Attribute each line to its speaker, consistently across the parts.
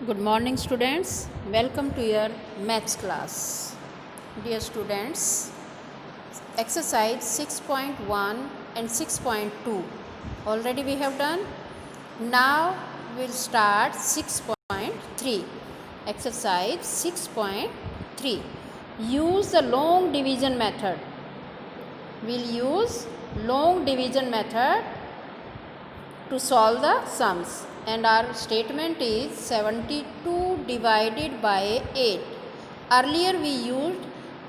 Speaker 1: Good morning, students. Welcome to your maths class. Dear students, exercise 6.1 and 6.2 already we have done. Now we'll start 6.3. Exercise 6.3. Use the long division method. We'll use long division method to solve the sums, and our statement is 72 divided by 8. Earlier we used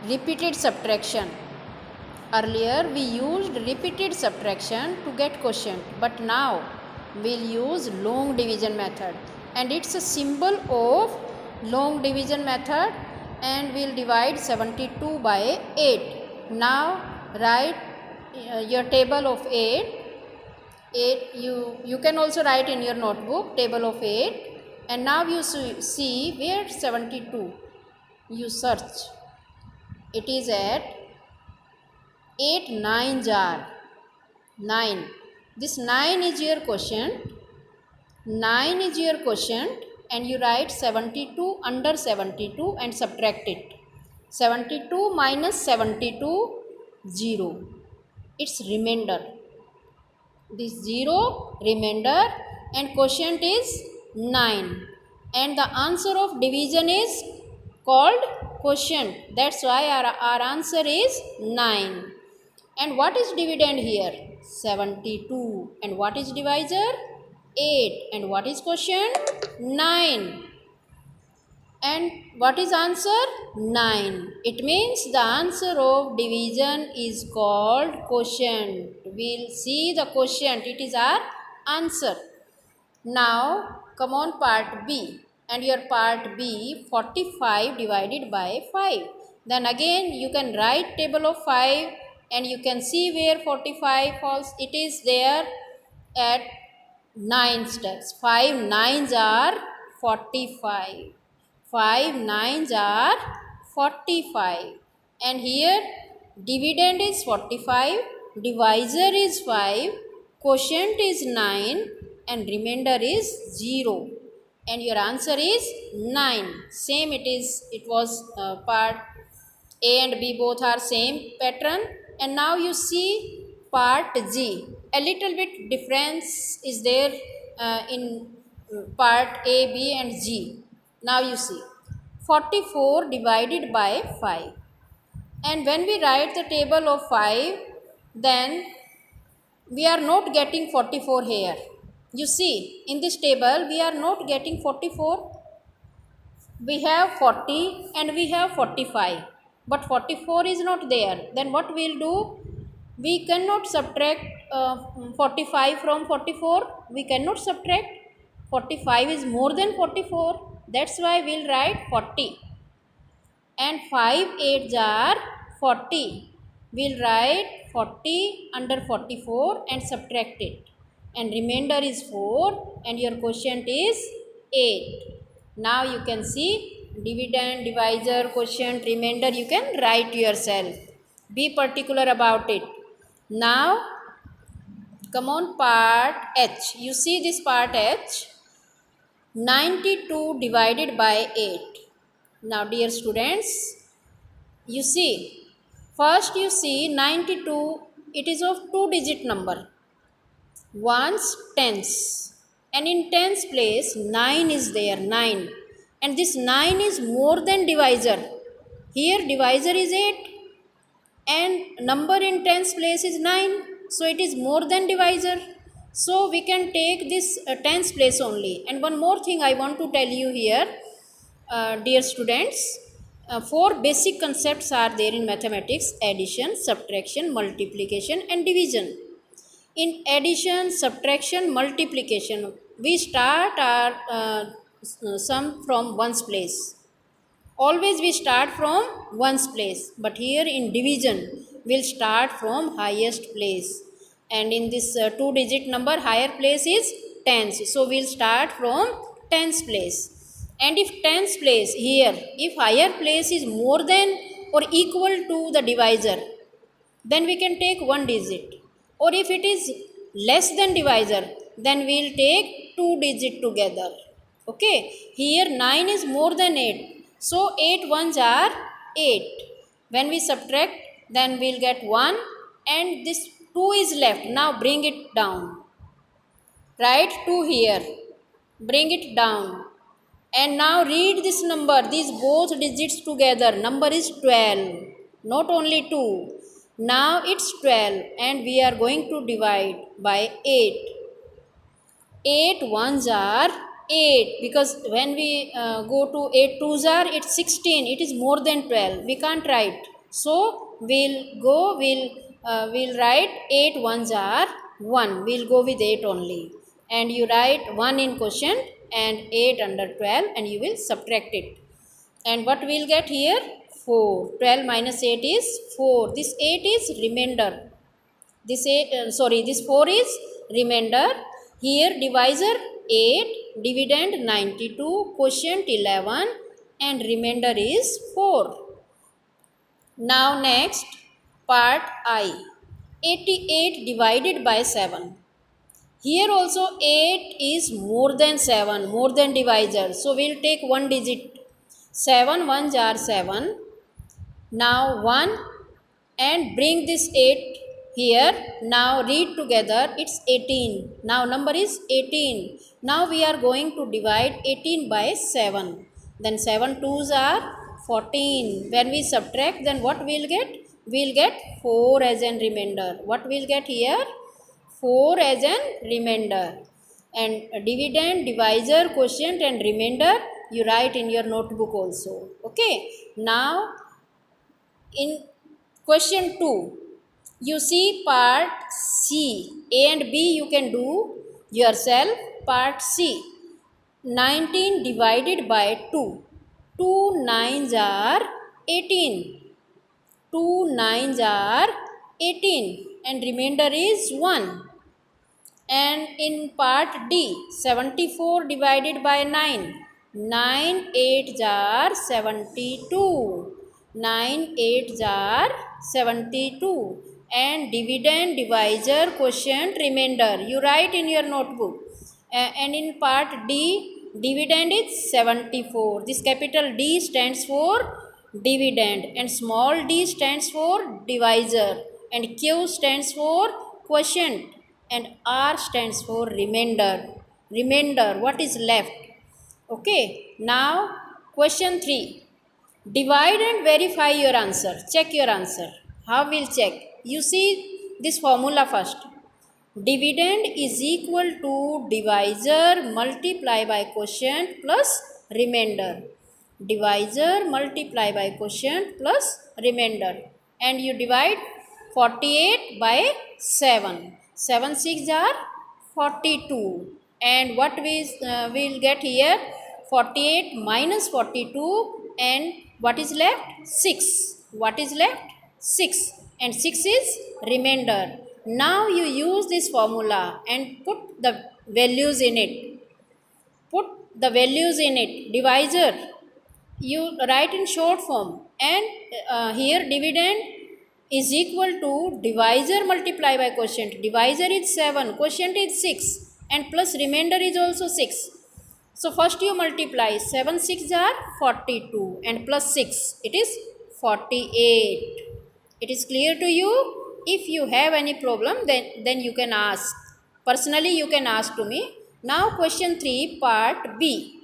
Speaker 1: repeated subtraction. To get quotient, but now we'll use long division method, and it's a symbol of long division method, and we'll divide 72 by 8. Now write your table of 8. You can also write in your notebook table of 8, and now you see where 72. You search. It is at 8 9s are 9. This 9 is your quotient. 9 is your quotient, and you write 72 under 72 and subtract it. 72 minus 72, 0. It's remainder. This 0 remainder, and quotient is 9, and the answer of division is called quotient. That's why our answer is 9. And what is dividend here? 72. And what is divisor? 8. And what is quotient? 9. And what is answer? 9. It means the answer of division is called quotient. We'll see the quotient. It is our answer. Now come on part B. And your part B, 45 divided by 5. Then again you can write table of 5, and you can see where 45 falls. It is there at 9 steps. 5 9s are 45. 5 9s are 45. And here dividend is 45, divisor is 5, quotient is 9, and remainder is 0. And your answer is 9. Same it was part A and B both are same pattern. And now you see part G. A little bit difference is there in part A, B and G. Now you see 44 divided by 5. And when we write the table of 5, then we are not getting 44 here. You see, in this table we are not getting 44. We have 40 and we have 45, but 44 is not there. Then what we'll do? We cannot subtract 45 from 44. We cannot subtract. 45 is more than 44. That's why we'll write 40. And 5 8s are 40. We'll write 40 under 44 and subtract it. And remainder is 4, and your quotient is 8. Now you can see dividend, divisor, quotient, remainder you can write yourself. Be particular about it. Now come on part H. You see this part H. 92 divided by 8. Now dear students, you see, first you see 92, it is of 2-digit number. Ones, tens, and in tens place 9 is there, 9, and this 9 is more than divisor. Here divisor is 8 and number in tens place is 9, so it is more than divisor. So we can take this tens place only. And one more thing I want to tell you here, dear students, 4 basic concepts are there in mathematics: addition, subtraction, multiplication and division. In addition, subtraction, multiplication, we start our sum from ones place. Always we start from ones place, but here in division we'll start from highest place. And in this 2-digit number, higher place is tens, so we'll start from tens place. And if tens place here, if higher place is more than or equal to the divisor, then we can take 1 digit. Or if it is less than divisor, then we'll take 2 digit together. Okay, here 9 is more than 8. So 8 ones are 8. When we subtract, then we'll get 1 and this 2 is left. Now bring it down. Write 2 here. Bring it down. And now read this number, these both digits together. Number is 12, not only 2. Now it's 12 and we are going to divide by 8. 8 ones are 8 because when we go to 8 twos are it's 16. It is more than 12. We can't write. So we'll write 8 ones are 1. We'll go with 8 only. And you write 1 in quotient and 8 under 12 and you will subtract it. And what we'll get here? 4. 12 minus 8 is 4. This 8 is remainder. This 4 is remainder. Here divisor 8, dividend 92, quotient 11 and remainder is 4. Now next part I. 88 divided by 7. Here also 8 is more than 7, more than divisor. So we'll take one digit. 7 ones are 7. Now 1 and bring this 8 here. Now read together, it's 18. Now number is 18. Now we are going to divide 18 by 7. Then 7 twos are 14. When we subtract, then what we'll get? We'll get 4 as an remainder. What we'll get here? 4 as an remainder. And dividend, divisor, quotient and remainder you write in your notebook also. Okay. Now in question 2, you see part C. A and B you can do yourself. Part C. 19 divided by 2. 2 nines are 18. 2 nines are 18 and remainder is 1. And in part D, 74 divided by 9. 9 8s are 72. 9 8s are 72. And dividend, divisor, quotient, remainder you write in your notebook. And in part D, dividend is 74. This capital D stands for dividend and small d stands for divisor and Q stands for quotient and R stands for remainder. Remainder, what is left? Okay. Now question 3. Divide and verify your answer. Check your answer. How will check? You see this formula first. Dividend is equal to divisor multiply by quotient plus remainder. Divisor multiply by quotient plus remainder. And you divide 48 by 7. 7 6 are 42. And what we will get here? 48 minus 42 and what is left? 6. What is left? 6. And 6 is remainder. Now you use this formula and put the values in it. Put the values in it. Divisor you write in short form and here dividend is equal to divisor multiply by quotient. Divisor is 7, quotient is 6 and plus remainder is also 6. So first you multiply 7 6 are 42 and plus 6 it is 48. It is clear to you? If you have any problem then you can ask. Personally you can ask to me. Now question 3 part B.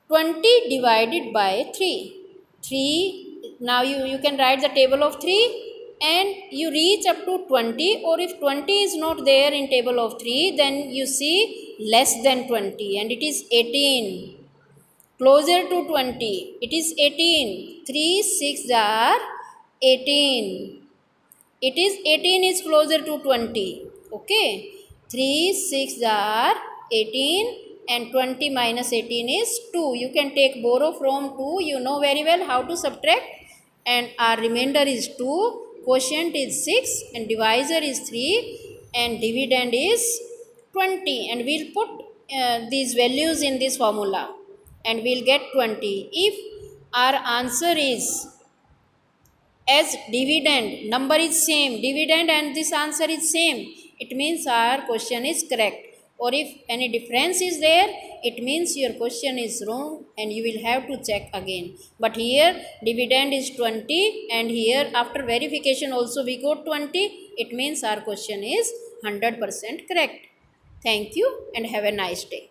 Speaker 1: 20 divided by 3. 3, now you can write the table of 3 and you reach up to 20, or if 20 is not there in table of 3 then you see less than 20 and it is 18. Closer to 20, it is 18. 3 6 are 18. It is 18 is closer to 20. Okay. 3 6 are 18 and 20 minus 18 is 2. You can take borrow from 2. You know very well how to subtract. And our remainder is 2. Quotient is 6 and divisor is 3 and dividend is 20. And we'll put these values in this formula and we'll get 20. If our answer is as dividend, number is same, dividend and this answer is same, it means our question is correct. or if any difference is there, it means your question is wrong and you will have to check again. But here dividend is 20 and here after verification also we got 20, it means our question is 100% correct. Thank you and have a nice day.